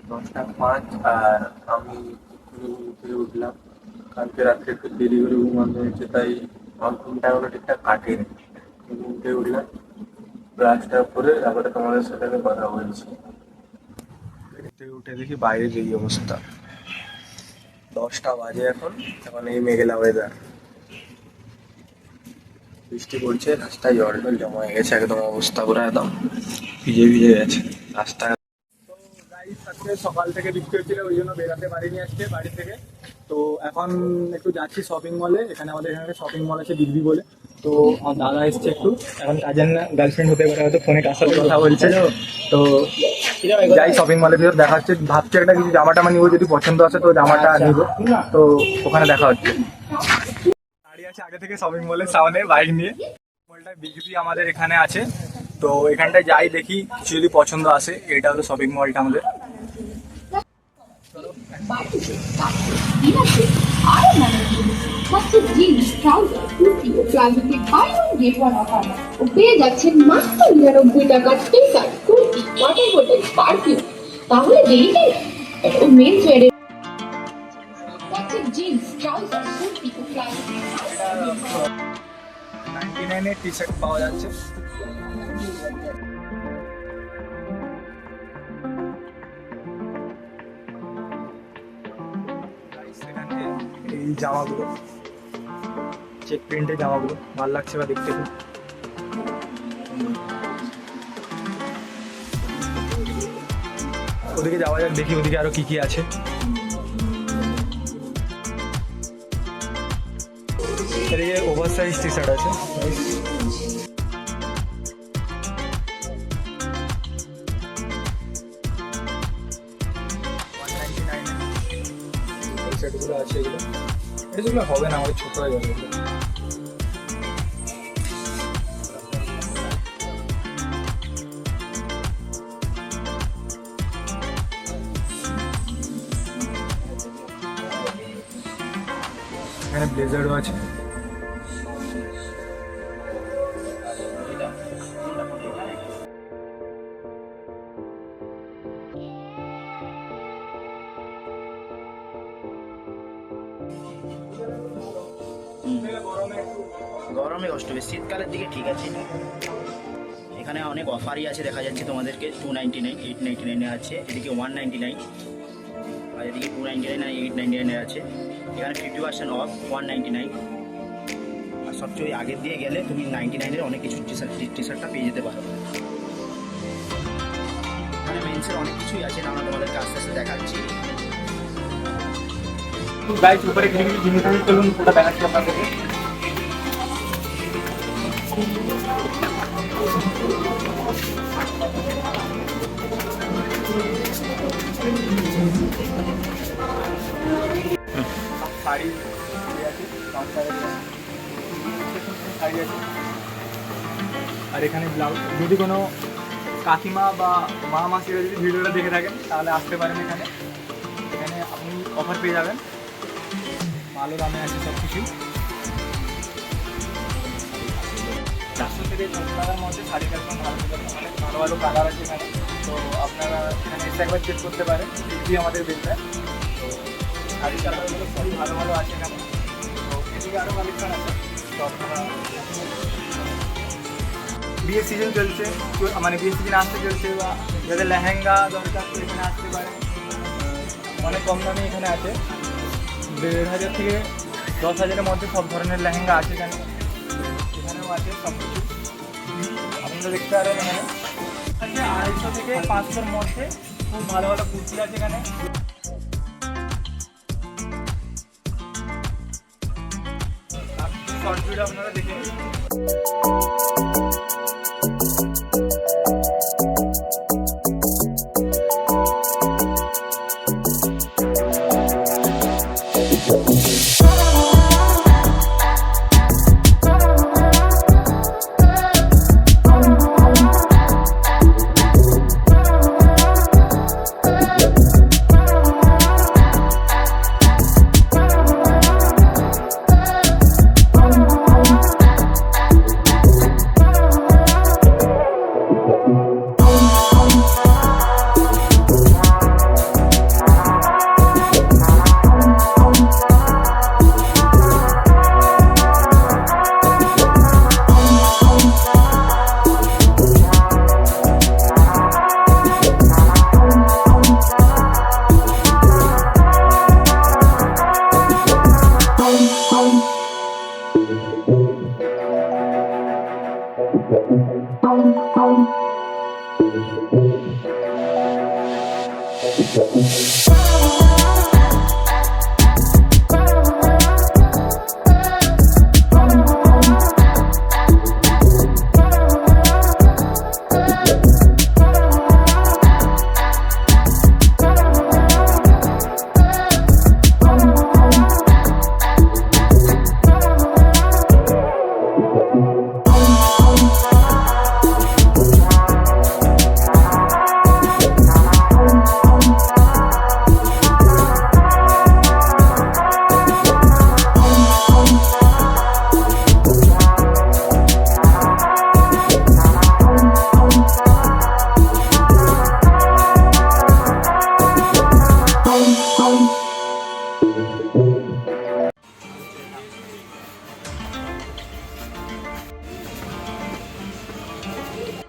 10টা 5 আর আমি ঘুম থেকে উঠলাম। কালকে রাত্রে একটু দেরি করে ঘুমানো হয়েছে, তাই আমার ঘুমটা এখনো ঠিকঠাক কাটেনি। ঘুম থেকে উঠলাম, ব্রাশটা করে তারপরে তোমাদের সাথে আমি কথা বলছি। ঘুম থেকে উঠে দেখি বাইরের এই অবস্থা। 10টা বাজে এখন। এখন এই মেঘলা ওয়েদার, বৃষ্টি পড়ছে, রাস্তায় জল টল জমা হয়ে গেছে, একদম অবস্থা পুরো একদম ভিজে ভিজে গেছে রাস্তা। তো গাইস, আজকে সকাল থেকে বৃষ্টি হচ্ছিল, ওই জন্য বেরাতে পারিনি আজকে বাড়ি থেকে। তো এখন একটু যাচ্ছি শপিং মলে। এখানে আমাদের এখানে শপিং মল আছে দিল্লি বলে। তো আমার দাদা এসছে একটু, এখন কাজের না গার্লফ্রেন্ড হতে পারে, হয়তো ফোনে কার সাথে কথা বলছে। তো যাই শপিং মলের ভিতর দেখা হচ্ছে। ভাবছি একটা কিছু জামা টামা নিবো, যদি পছন্দ আছে তো জামাটা নিবো। তো ওখানে দেখা হচ্ছে। দাঁড়িয়ে আছে আগে থেকে শপিং মলের সামনে বাইক নিয়ে। মলটা বিক্রি আমাদের এখানে আছে, তো এখানটায় যাই দেখি কিছু যদি পছন্দ আসে। এটা হলো শপিং মলটা আমাদের। জিন্স ট্রাউজার কুর্তি ও প্লাজোতে buy one get one offer ও পেয়ে যাচ্ছেন মাত্র 99 টাকার টি শার্ট, কুর্তি, ওয়াটার বোতল, পারফিউম। তাহলে দেরি কেন? ও মেন্স ওয়্যারে জিন্স ট্রাউজার কুর্তি ও প্লাজোতে 99 এর টি শার্ট পাওয়া যাচ্ছে। এই জামাগুলো চেক প্রিন্টের জামাগুলো ভালো লাগছে বা দেখতে খুব। ওদিকে যাওয়া যাক, দেখি ওদিকে আরো কি কি আছে। এদিকে ওভার সাইজ টি শার্ট আছে। সেটগুলো আছে, এগুলো হবে না, আমাদের ছোট হয়ে যাবে। এখানে ব্লেজারও আছে। গরমে কষ্ট হবে, শীতকালের দিকে ঠিক আছে। এখানে অনেক অফারই আছে দেখা যাচ্ছে তোমাদেরকে। 299, 899 আছে, এদিকে 199, আর এদিকে 299 আর 899 আছে। এখানে 50% অফ, 199। আর সবচেয়ে আগের দিয়ে গেলে তুমি 99-এর অনেক কিছু টি শার্টটা পেয়ে যেতে পারো। এখানে মেন্সের অনেক কিছুই আছে, আমরা তোমাদেরকে আস্তে আস্তে দেখাচ্ছি। গাইস, উপরে কিছু কিছু জিনিস আছে, চলুন পুরো দেখাচ্ছি আপনাদেরকে। শাড়ি আছে, শাড়ি আছে। আর এখানে ব্লাউজ, যদি কোনো কাকিমা বা মা মাসিরা যদি ভিডিওটা দেখে থাকেন তাহলে আসতে পারেন এখানে। এখানে আপনি অফার পেয়ে যাবেন, ভালো দামে আছে সব কিছু। 400 থেকে 600 টাকার মধ্যে শাড়ি কালেকশন ভালো অনেক ভালো ভালো কালার আছে এখানে। তো আপনারা এখানে এসে একবার চেক করতে পারেন, দিদি আমাদের বেলটায়। তো শাড়ির কালারগুলো সবই ভালো ভালো আছে এখানে। তো এদিকে আরও কালেকশন আছে। তো আপনারা, বিয়ের সিজন চলছে, মানে বিয়ের সিজন আসতে চলছে, বা যাদের লেহেঙ্গা দরকার তো এখানে আসতে পারে। অনেক কম দামে এখানে আছে, 1500 থেকে 10,000-এর মধ্যে সব ধরনের লেহেঙ্গা আছে এখানে। এখানেও আছে সব কিছু, আপনারা দেখতে পারেন। এখানে আছে 250 থেকে 500-এর মধ্যে খুব ভালো ভালো কুর্তি আছে এখানে। শর্ট ভিডিও আপনারা দেখে নিন।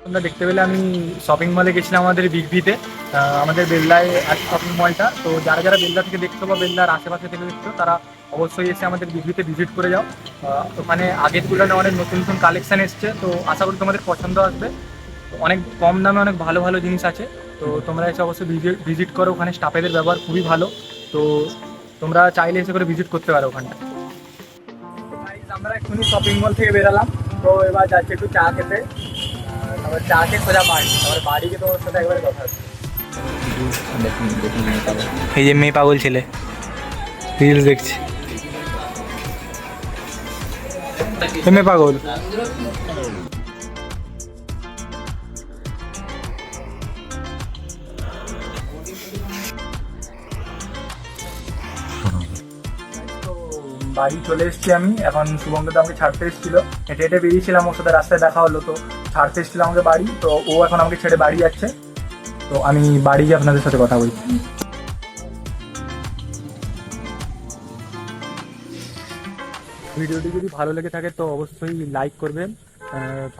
তোমরা দেখতে পেলে আমি শপিং মলে গেছিলাম আমাদের বিগ বিতে, আমাদের বেল্লায় আছে শপিং মলটা। তো যারা যারা বেল্লা থেকে দেখছো বা বেল্লার আশেপাশে থেকে দেখছো তারা অবশ্যই এসে আমাদের বিগ বিতে ভিজিট করে যাও। ওখানে আগের তুলনায় অনেক নতুন নতুন কালেকশান এসছে, তো আশা করি তোমাদের পছন্দ আসবে। অনেক কম দামে অনেক ভালো ভালো জিনিস আছে, তো তোমরা এসে অবশ্যই ভিজিট করো। ওখানে স্টাফেদের ব্যবহার খুবই ভালো, তো তোমরা চাইলে এসে করে ভিজিট করতে পারো ওখানটা। আমরা এক্ষুনি শপিং মল থেকে বেরালাম, তো এবার যাচ্ছি একটু চা খেতে। তারপর চা খেয়ে সোজা বাড়ি, তারপরে বাড়ি গিয়ে তোমার সাথে একবারে কথা হচ্ছে। এই যে মেয়ে পাগল ছেলে রিলস দেখছি, মেয়ে পাগল। বাড়ি চলে এসেছি আমি এখন। শুভঙ্কর তো আমাকে ছাড়তে এসেছিলো, হেঁটে হেঁটে বেরিয়েছিলাম, ওর সাথে রাস্তায় দেখা হলো, তো ছাড়তে এসেছিলো আমাকে বাড়ি। তো ও এখন আমাকে ছেড়ে বাড়ি যাচ্ছে, তো আমি বাড়ি গিয়ে আপনাদের সাথে কথা বলি। ভিডিওটি যদি ভালো লেগে থাকে তো অবশ্যই লাইক করবেন,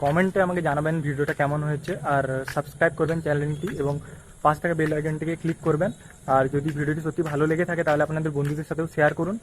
কমেন্টে আমাকে জানাবেন ভিডিওটা কেমন হয়েছে, আর সাবস্ক্রাইব করবেন চ্যানেলটি এবং পাশ থেকে বেল আইকনটিকে ক্লিক করবেন। আর যদি ভিডিওটি সত্যি ভালো লেগে থাকে তাহলে আপনাদের বন্ধুদের সাথেও শেয়ার করুন।